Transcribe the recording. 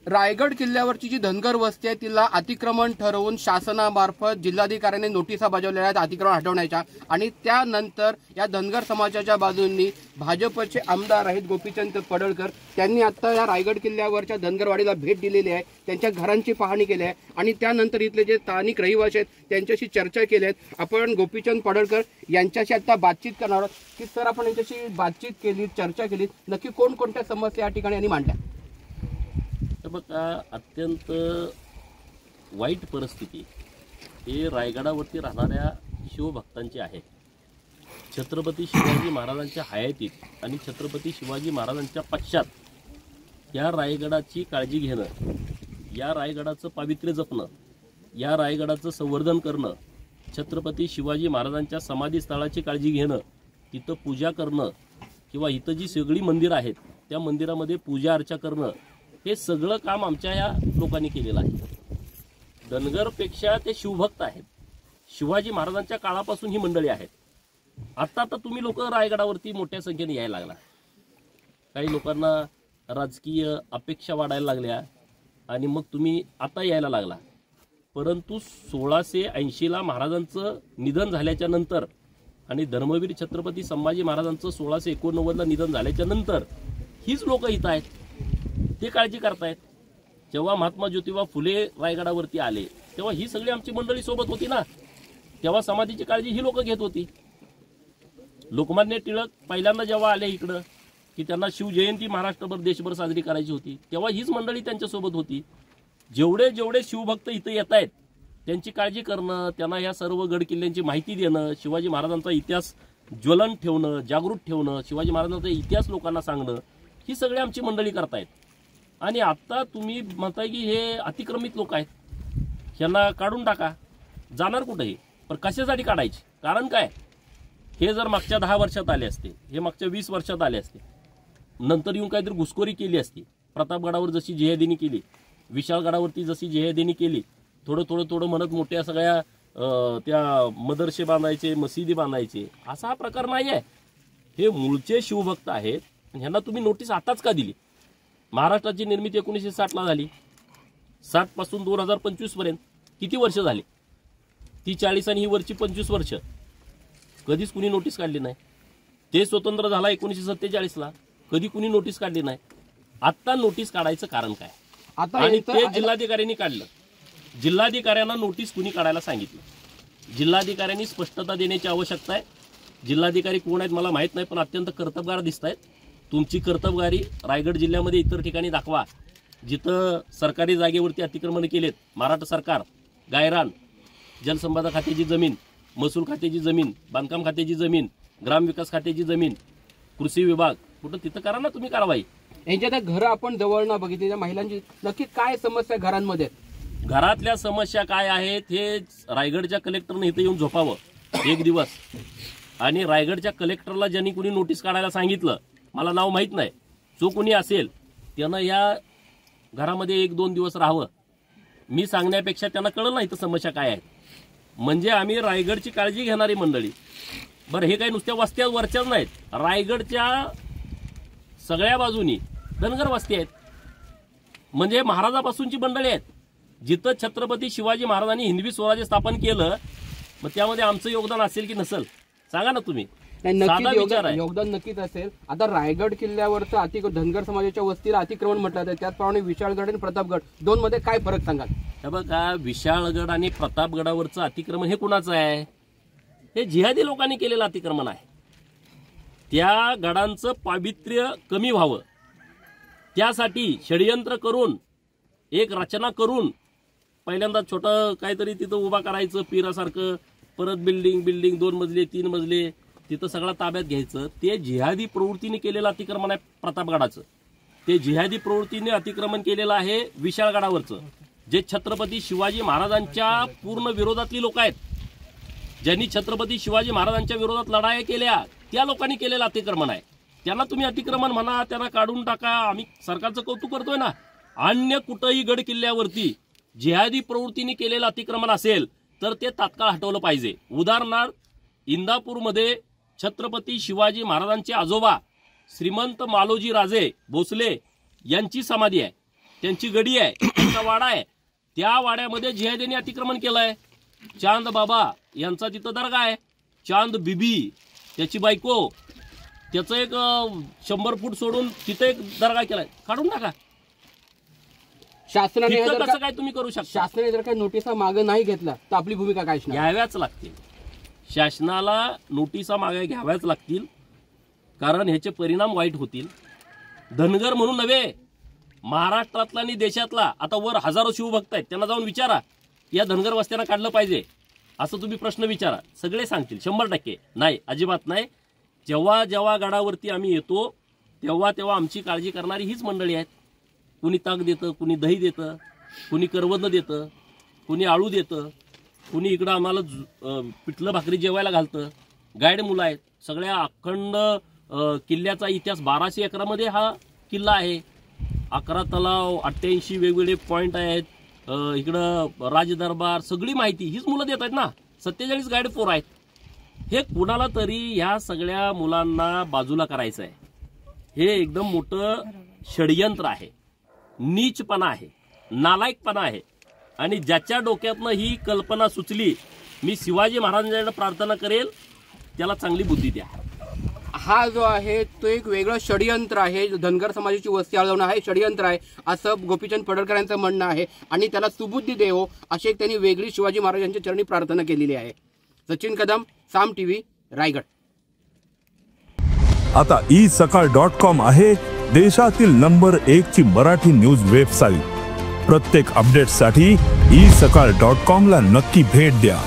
रायगड किल्ल्यावरची जी धनगर वस्ती आहे तिला अतिक्रमण ठरवून शासनामार्फत जिल्हाधिकाऱ्यांनी नोटिसा बजावलेल्या आहेत अतिक्रमण हटवण्याच्या, आणि त्यानंतर या धनगर समाजाच्या बाजूंनी भाजपचे आमदार आहेत गोपीचंद पडळकर, त्यांनी आता या रायगड किल्ल्यावरच्या धनगरवाडीला भेट दिलेली आहे, त्यांच्या घरांची पाहणी केली आहे आणि त्यानंतर इथले जे स्थानिक रहिवासी आहेत त्यांच्याशी चर्चा केली आहे। आपण गोपीचंद पडळकर यांच्याशी आता बातचीत करणार आहोत की सर, आपण यांच्याशी बातचीत केली, चर्चा केली, नक्की कोणकोणत्या समस्या या ठिकाणी यांनी मांडल्या? बघा, अत्यंत वाईट परिस्थिती हे रायगडावरती राहणाऱ्या शिवभक्तांची आहे। छत्रपती शिवाजी महाराजांच्या हयातीत आणि छत्रपती शिवाजी महाराजांच्या पश्चात या रायगडाची काळजी घेणं, या रायगडाचं पावित्र्य जपणं, या रायगडाचं संवर्धन करणं, छत्रपती शिवाजी महाराजांच्या समाधीस्थळाची काळजी घेणं, तिथं पूजा करणं किंवा इथं जी सगळी मंदिरं आहेत त्या मंदिरामध्ये पूजा अर्चा करणं, हे सगळं काम आमच्या या लोकांनी केलेलं आहे। धनगरपेक्षा ते शिवभक्त आहेत, शिवाजी महाराजांच्या काळापासून ही मंडळी आहेत। आता तर तुम्ही लोक रायगडावरती मोठ्या संख्येने यायला लागला, काही लोकांना राजकीय अपेक्षा वाढायला लागल्या आणि मग तुम्ही आता यायला लागला। परंतु 1680ला महाराजांचं निधन झाल्याच्या नंतर आणि धर्मवीर छत्रपती संभाजी महाराजांचं 1689ला निधन झाल्याच्या नंतर हीच लोक इथं आहेत, ते काळजी करतायत। जेव्हा महात्मा ज्योतिबा फुले रायगडावरती आले तेव्हा ही सगळी आमची मंडळी सोबत होती ना, तेव्हा समाधीची काळजी ही लोक घेत होती। लोकमान्य टिळक पहिल्यांदा जेव्हा आले इकडं की त्यांना शिवजयंती महाराष्ट्रभर देशभर साजरी करायची होती, तेव्हा हीच मंडळी त्यांच्यासोबत होती। जेवढे जेवढे शिवभक्त इथं येत आहेत त्यांची काळजी करणं, त्यांना या सर्व गड किल्ल्यांची माहिती देणं, शिवाजी महाराजांचा इतिहास ज्वलन ठेवणं, जागृत ठेवणं, शिवाजी महाराजांचा इतिहास लोकांना सांगणं, ही सगळी आमची मंडळी करतायत। आणि आता तुम्ही म्हणताय की हे अतिक्रमित लोक आहेत, ह्यांना काढून टाका, जाणार कुठे हे? पण कशासाठी काढायचे? कारण काय? हे जर मागच्या 10 वर्षात आले असते, हे मागच्या 20 वर्षात आले असते, नंतर येऊन काहीतरी घुसखोरी केली असती, प्रतापगडावर जशी जिहादीनी केली, विशाळगडावरती जशी जिहादीनी केली, थोडं थोडं थोडं म्हणत मोठ्या सगळ्या त्या मदरसे बांधायचे, मशिदी बांधायचे, असा हा प्रकार नाही आहे। हे मूळचे शिवभक्त आहेत, ह्यांना तुम्ही नोटीस आताच का दिली? महाराष्ट्राची निर्मिती 1960ला झाली, 60 पासून 2025 पर्यंत किती वर्ष झाली? ती 40 आणि ही वरची 25 वर्ष कधीच कुणी नोटीस काढली नाही। ते स्वतंत्र झाला 1947ला, कधी कुणी नोटीस काढली नाही। आता नोटीस काढायचं कारण काय? आणि ते जिल्हाधिकाऱ्यांनी काढलं। जिल्हाधिकाऱ्यांना नोटीस कुणी काढायला सांगितलं? जिल्हाधिकाऱ्यांनी स्पष्टता देण्याची आवश्यकता आहे। जिल्हाधिकारी कोण आहेत मला माहित नाही, पण अत्यंत कर्तबगार दिसत आहेत। तुमची कर्तबगारी रायगड जिल्ह्यामध्ये इतर ठिकाणी दाखवा, जिथं सरकारी जागेवरती अतिक्रमण केलेत। मराठा सरकार, गायरान, जलसंपदा खात्याची जमीन, महसूल खात्याची जमीन, बांधकाम खात्याची जमीन, ग्रामविकास खात्याची जमीन, कृषी विभाग, कुठं तिथं करा ना तुम्ही कारवाई। यांच्या त्या घरं आपण जवळनं बघितली, त्या महिलांची नक्की काय समस्या घरांमध्ये? घरातल्या समस्या काय आहेत हे रायगडच्या कलेक्टरने इथं येऊन झोपावं एक दिवस, आणि रायगडच्या कलेक्टरला ज्यांनी कुणी नोटीस काढायला सांगितलं, मला नाव माहीत नाही, जो कुणी असेल त्यानं या घरामध्ये 1-2 दिवस राहावं। मी सांगण्यापेक्षा त्यांना कळलं नाही तर समस्या काय आहे। म्हणजे आम्ही रायगडची काळजी घेणारी मंडळी, बरं हे काही नुसत्या वस्त्या वरच्याच नाहीत, रायगडच्या सगळ्या बाजूनी धनगर वस्ती आहेत, म्हणजे महाराजापासूनची मंडळी आहेत। जिथं छत्रपती शिवाजी महाराजांनी हिंदवी स्वराज्य स्थापन केलं, मग त्यामध्ये आमचं योगदान असेल की नसेल सांगा ना तुम्ही? योगदान नक्कीच असेल। आता रायगड किल्ल्यावरचं धनगर समाजाच्या वस्तीला अतिक्रमण म्हटलं जातं, त्याचप्रमाणे विशाळगड आणि प्रतापगड दोन मध्ये काय फरक सांगाल? हे बघा, विशाळगड आणि प्रतापगडावरचं अतिक्रमण हे कुणाचं आहे? हे जिहादी लोकांनी केलेलं अतिक्रमण आहे। त्या गडांचं पावित्र्य कमी व्हावं त्यासाठी षडयंत्र करून, एक रचना करून, पहिल्यांदा छोटं काहीतरी तिथं उभा करायचं पिरासारखं, परत बिल्डिंग 2 मजले 3 मजले तिथं सगळं ताब्यात घ्यायचं। ते जिहादी प्रवृत्तीने केलेलं अतिक्रमण आहे प्रतापगडाचं। ते जिहादी प्रवृत्तीने अतिक्रमण केलेलं आहे विशाळगडावरचं, जे छत्रपती शिवाजी महाराजांच्या पूर्ण विरोधातली लोक आहेत, ज्यांनी छत्रपती शिवाजी महाराजांच्या विरोधात लढाया केल्या, त्या लोकांनी केलेलं अतिक्रमण आहे। त्यांना तुम्ही अतिक्रमण म्हणा, त्यांना काढून टाका, आम्ही सरकारचं कौतुक करतोय ना। अन्य कुठेही गड किल्ल्यावरती जिहादी प्रवृत्तीने केलेलं अतिक्रमण असेल तर ते तात्काळ हटवलं पाहिजे। उदाहरणार्थ इंदापूरमध्ये छत्रपती शिवाजी महाराजांचे आजोबा श्रीमंत मालोजी राजे भोसले यांची समाधी आहे, त्यांची गडी आहे, त्यांचा वाडा आहे, त्या वाड्यामध्ये जिहाद्यांनी अतिक्रमण केलंय. चांद बाबा यांचा तिथं दर्गा आहे, चांद बिबी त्याची बायको, त्याचं एक 100 फूट सोडून तिथे एक दर्गा केलाय, काढून टाका. शासनाने कसं काय तुम्ही करू शकता? शासनाने जर काही नोटिसा मागे नाही घेतला तर आपली भूमिका काय असणार? घ्याव्याच लागतील, शासनाला नोटिसा मागे घ्याव्याच लागतील, कारण ह्याचे परिणाम वाईट होतील. धनगर म्हणून नव्हे, महाराष्ट्रातला आणि देशातला आता वर हजारो शिवभक्त आहेत, त्यांना जाऊन विचारा या धनगर वस्त्यांना काढलं पाहिजे असं तुम्ही प्रश्न विचारा, सगळे सांगतील 100%. नाही, अजिबात नाही. जेव्हा जेव्हा गडावरती आम्ही येतो तेव्हा तेव्हा आमची काळजी करणारी हीच मंडळी आहेत. कुणी ताक देतं, कुणी दही देतं, कुणी करवंद देतं, कुणी आळू देतं, कुणी इकडं आम्हाला पिठलं भाकरी जेवायला घालतं. गाईड मुलं आहेत. सगळ्या अखंड किल्ल्याचा इतिहास 1200 एकरामध्ये हा किल्ला आहे. 11 तलाव, 88 वेगवेगळे पॉईंट आहेत. इकडं राजदरबार, सगळी माहिती हीच मुलं देत आहेत ना. 47 गाईड पोर आहेत. हे कुणाला तरी ह्या सगळ्या मुलांना बाजूला करायचं आहे. हे एकदम मोठं षडयंत्र आहे, नीचपणा आहे, नालायकपणा आहे. आणि ज्याच्या डोक्यातनं ही कल्पना सुचली, मी शिवाजी महाराजांना प्रार्थना करेल त्याला चांगली बुद्धी द्या. हा जो आहे तो एक वेगळं षडयंत्र आहे, धनगर समाजाची वस्ती अडवणं हे षडयंत्र आहे असं गोपीचंद पडळकर यांचं म्हणणं आहे. आणि त्याला सुबुद्धी देवो अशी एक त्यांनी वेगळी शिवाजी महाराजांच्या चरणी प्रार्थना केलेली आहे. सचिन कदम, साम टीव्ही, रायगड. आता isakal.com आहे देशातील नंबर 1 ची मराठी न्यूज वेबसाईट. प्रत्येक अपडेटसाठी isakal.com ला नक्की भेट द्या.